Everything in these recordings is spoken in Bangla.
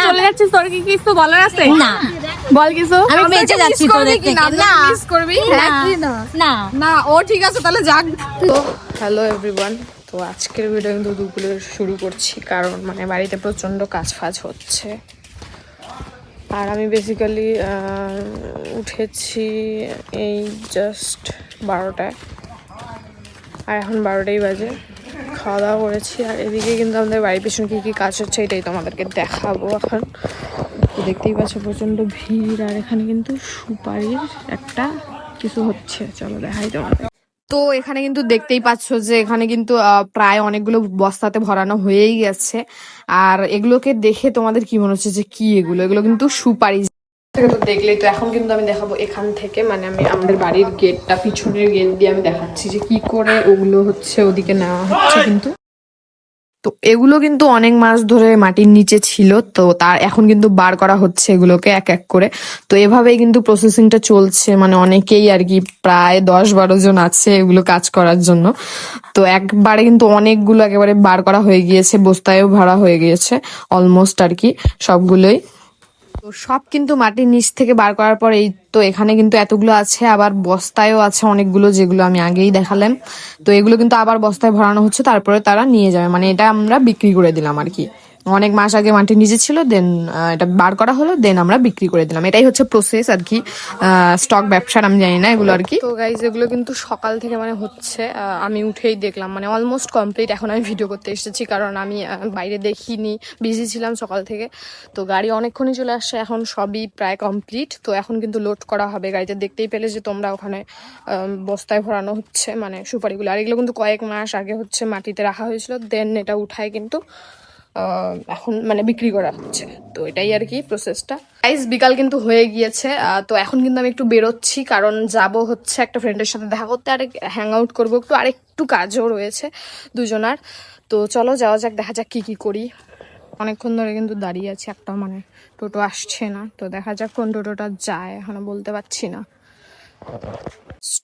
চলে যাচ্ছিস, তোর কি কিছু বলার আছে? না বল কিছু। আমি বেঁচে যাচ্ছি তোদের থেকে। না মিস করবি না না। ও ঠিক আছে তাহলে যাক। তো হ্যালো এভরিওয়ান, তো আজকের ভিডিও কিন্তু দুপুরে শুরু করছি, কারণ মানে বাড়িতে প্রচণ্ড কাজ ফাজ হচ্ছে। আর আমি বেসিক্যালি উঠেছি এই জাস্ট 12টায়, আর এখন 12টাই বাজে। খাওয়া দাওয়া করেছি, আর এদিকে কিন্তু আমাদের বাড়ির পিছনে কী কী কাজ হচ্ছে এটাই তোমাদেরকে দেখাবো এখন। তো দেখতেই পাচ্ছ প্রচণ্ড ভিড়, আর এখানে কিন্তু সুপারির একটা কিছু হচ্ছে, চলো দেখাই তোমাদের। তো এখানে কিন্তু দেখতেই পাচ্ছ যে এখানে কিন্তু প্রায় অনেকগুলো বস্তাতে ভরানো হয়েই গেছে। আর এগুলোকে দেখে তোমাদের কি মনে হচ্ছে যে কি এগুলো? এগুলো কিন্তু সুপারি। তো দেখলেই তো এখন কিন্তু আমি দেখাবো এখান থেকে, মানে আমি আমাদের বাড়ির গেটটা, পিছনের গেট দিয়ে আমি দেখাচ্ছি যে কি করে ওগুলো হচ্ছে ওদিকে নেওয়া হচ্ছে। কিন্তু তো এগুলো কিন্তু অনেক মাস ধরে মাটির নিচে ছিল, তো তার এখন কিন্তু বার করা হচ্ছে এগুলোকে এক এক করে। তো এভাবেই কিন্তু প্রসেসিংটা চলছে, মানে অনেকেই আর কি, প্রায় 10-12 জন আছে এগুলো কাজ করার জন্য। তো একবারে কিন্তু অনেকগুলো একেবারে বার করা হয়ে গিয়েছে, বস্তায়ও ভরা হয়ে গিয়েছে অলমোস্ট আর কি সবগুলোই। তো সব কিন্তু মাটির নিচ থেকে বার করার পর এই তো এখানে কিন্তু এতগুলো আছে, আবার বস্তায়ও আছে অনেকগুলো, যেগুলো আমি আগেই দেখালাম। তো এগুলো কিন্তু আবার বস্তায় ভরানো হচ্ছে, তারপরে তারা নিয়ে যাবে, মানে এটা আমরা বিক্রি করে দিলাম আর কি। অনেক মাস আগে মাটির নিচে ছিল, দেন এটা বার করা হলো, দেন আমরা বিক্রি করে দিলাম। এটাই হচ্ছে প্রসেস আর কি, স্টক ব্যবসার, আমি জানি না এগুলো আর কি। তো গাইজ এগুলো কিন্তু সকাল থেকে মানে হচ্ছে, আমি উঠেই দেখলাম, মানে অলমোস্ট কমপ্লিট। এখন আমি ভিডিও করতে এসেছি, কারণ আমি বাইরে দেখিনি, বিজি ছিলাম সকাল থেকে। তো গাড়ি অনেকক্ষণই চলে আসছে, এখন সবই প্রায় কমপ্লিট। তো এখন কিন্তু লোড করা হবে গাড়িতে, দেখতেই পেলে যে তোমরা ওখানে বস্তায় ভরানো হচ্ছে মানে সুপারিগুলো। আর এগুলো কিন্তু কয়েক মাস আগে হচ্ছে মাটিতে রাখা হয়েছিল, দেন এটা উঠায় কিন্তু এখন মানে বিক্রি করা হচ্ছে। তো এটাই আর কি প্রসেসটা। গাইস বিকাল কিন্তু হয়ে গিয়েছে, তো এখন কিন্তু আমি একটু বেরোচ্ছি, কারণ যাব হচ্ছে একটা ফ্রেন্ডের সাথে দেখা করতে, আর হ্যাং আউট করবো একটু, আর একটু কাজও রয়েছে দুজনার। তো চলো যাওয়া যাক, দেখা যাক কি কি করি। অনেকক্ষণ ধরে কিন্তু দাঁড়িয়ে আছি, একটা মানে টোটো আসছে না। তো দেখা যাক কোন টোটোটা যায়, এখনো বলতে পারছি না।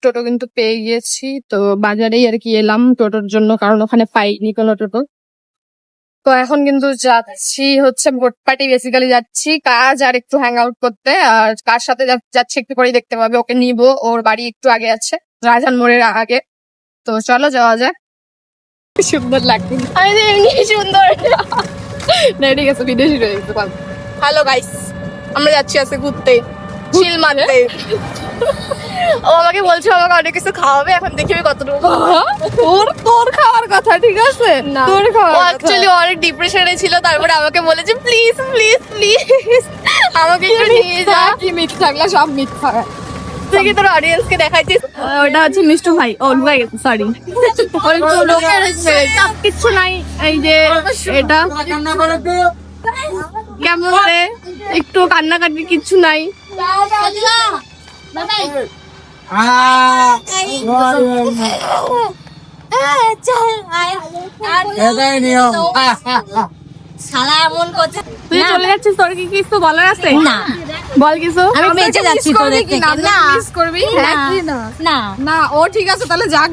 টোটো কিন্তু পেয়ে গিয়েছি, তো বাজারেই আর কি এলাম টোটোর জন্য, কারণ ওখানে পাইনি কোনো টোটো। তো এখন কিন্তু যাচ্ছি হচ্ছে বোট পার্টি, বেসিক্যালি যাচ্ছি কাজ আর একটু হ্যাং আউট করতে। আর কার সাথে যাচ্ছি একটু পরেই দেখতে পাবে, ওকে নিবো, ওর বাড়ি একটু আগে আছে, রাজধান মোড়ের আগে। তো চলো যাওয়া যাক। সুন্দর লাগছে, আমি তো এমনি সুন্দর না, ঠিক আছে বিদেশি রয়েছে। হ্যালো গাইস, আমরা যাচ্ছি আজকে ঘুরতে, চিল মারতে। ও আমাকে বলছে আমাকে অনেক কিছু খাওয়াবে, এখন দেখি আমি কতটুকু। তোর খাওয়ার কথা ঠিক আছে, তোর খাওয়ার কথা। অ্যাকচুয়ালি অনেক ডিপ্রেশনে ছিল, তারপরে আমাকে বলেছে প্লিজ প্লিজ প্লিজ আমাকে একটু নিয়ে যা। কি মিথ থাকলে সব মিথ থাকা, তুই কি তোর অডিয়েন্স কে দেখাইছিস? ওটা হচ্ছে মিষ্টু ভাই, ও লুকাই গেছে, সরি। কিছু নাই, এই যে এটা কেমন রে, একটু কান্নাকাটি কিছু নাই। শালা এমন করছে। তুই চলে যাচ্ছিস, তোর কি কিছু বলার আছে? না বল কিছু। আমি বেঁচে যাচ্ছি তোদের থেকে। না মিস করবি না না। ও ঠিক আছে তাহলে যাক।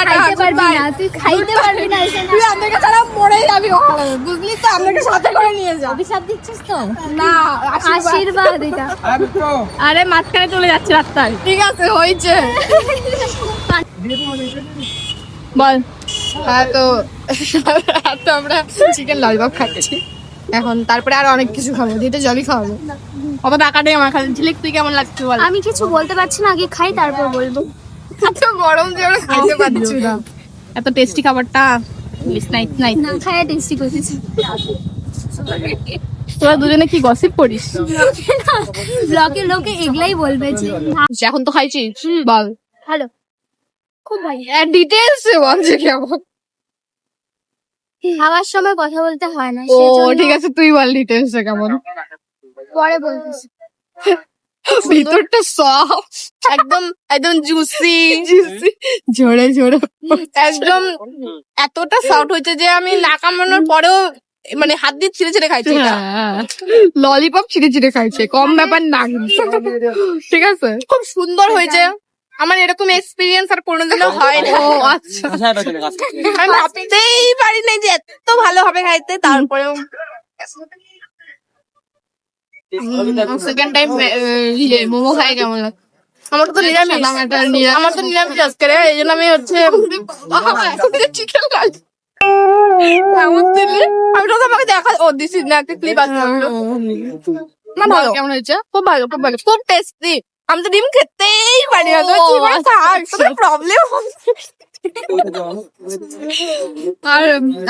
খাইতে পারবি না, তুই খাইতে পারবি না। তুই আমাকে ছাড়া মরে যাবি ওখানে, বুঝলি তো? আমাকে সাথে করে নিয়ে যা। অভিশাপ দিচ্ছিস তো? না, আশীর্বাদ এটা। আরে মাঝখানে চলে যাচ্ছে রাস্তায়। ঠিক আছে হয়েছে, বল। হ্যাঁ তো আমরা চিকেন ললিপপ খাচ্ছি এখন, তারপরে আর অনেক কিছু খাবো, দিতে জলই খাওয়াবো। অত টাকা নেই আমার কাছে। ঝিলিক তুই কেমন লাগছে বল? আমি কিছু বলতে পারছি না, আগে খাই তারপর বলবো। এত গরম যে আমরা খাইতে পারছি না। এত টেস্টি খাবারটা না খাইয়া টেস্টি করছিস। তোরা দুজনে কি গসিপ করিস? ব্লকের লোকে এগুলাই বলবে যে এখন তো খাইছিস, বল। ভালো, খুব ভালো। ডিটেলস বল যে কেমন। খাওয়ার সময় কথা বলতে হয় না, ও সেজন্য ঠিক আছে, তুই বল ডিটেলস কেমন। পরে বলতেছি। ভিতরটা সফট, একদম একদম জুসি ঝরে ঝরে, একদম এতটা সফট হয়েছে যে আমি না কামানোর পরেও মানে হাত দিয়ে ছিঁড়ে ছিঁড়ে খাইছি। ললিপপ ছিঁড়ে ছিঁড়ে খাইছে, কম ব্যাপার না। ঠিক আছে, খুব সুন্দর হয়েছে। আমার এরকম এক্সপিরিয়েন্স আর কোনোদিনও হয় না। ও আচ্ছা, আমি ভাবতেই পারি নাই যে এত ভালো হবে খাইতে। তারপরেও সেকেন্ড টাইম মোমো খাই কেমন লাগে? আমার তো নিরামিষ, আমার তো নিরামিষ আজকে রে, এই জন্য আমি হচ্ছে চিকেন খাই। আমি তো তোমাকে দেখা, ও দিস ইজ না, একটা ক্লিপ আছে না। ভালো, কেমন হয়েছে? খুব ভালো, খুব ভালো, খুব টেস্টি। আমি তো ডিম খেতেই পারি না, তো প্রবলেম। আর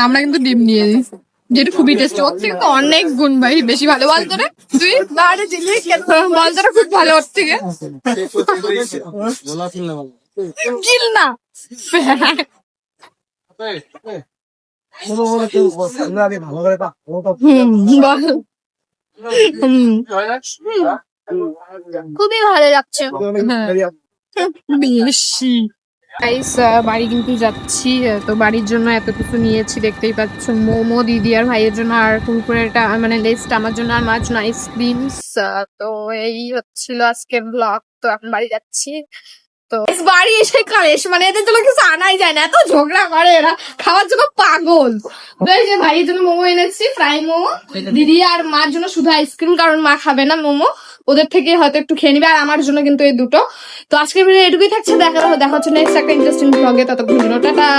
আমরা কিন্তু ডিম নিয়ে নিই, যেটা খুবই টেস্টি, ওর থেকে তো অনেক গুণ ভাই বেশি ভালো। বল তোরে, তুই বল তোরা খুব ভালো ওর থেকে। কিল না খুবই ভালো লাগছে। বেশি। গাইস, বাড়ি কিন্তু যাচ্ছি, তো বাড়ির জন্য এত কিছু নিয়েছি দেখতেই পাচ্ছ। মোমো দিদি আর ভাইয়ের জন্য, আর কুরকুরেটা মানে লেসটা আমার জন্য, আর মাছ জন্য আইসক্রিমস। তো এই হচ্ছিল আজকের ব্লগ। তো এখন বাড়ি যাচ্ছি। তো বাড়ি এসে খাবেশ, মানে এদের জন্য কিছু আনাই যায় না, এত ঝগড়া করে এরা, খাওয়ার জন্য পাগল। তো এই যে ভাইয়ের জন্য মোমো এনেছি, ফ্রাই মোমো। দিদি আর মার জন্য শুধু আইসক্রিম, কারণ মা খাবে না মোমো, ওদের থেকে হয়তো একটু খেয়ে নিবে। আর আমার জন্য কিন্তু এই দুটো। তো আজকের ভিডিও এটুকুই থাকছে, দেখা হচ্ছে নেক্সট একটা ইন্টারেস্টিং ব্লগে। ততক্ষণ টাটা।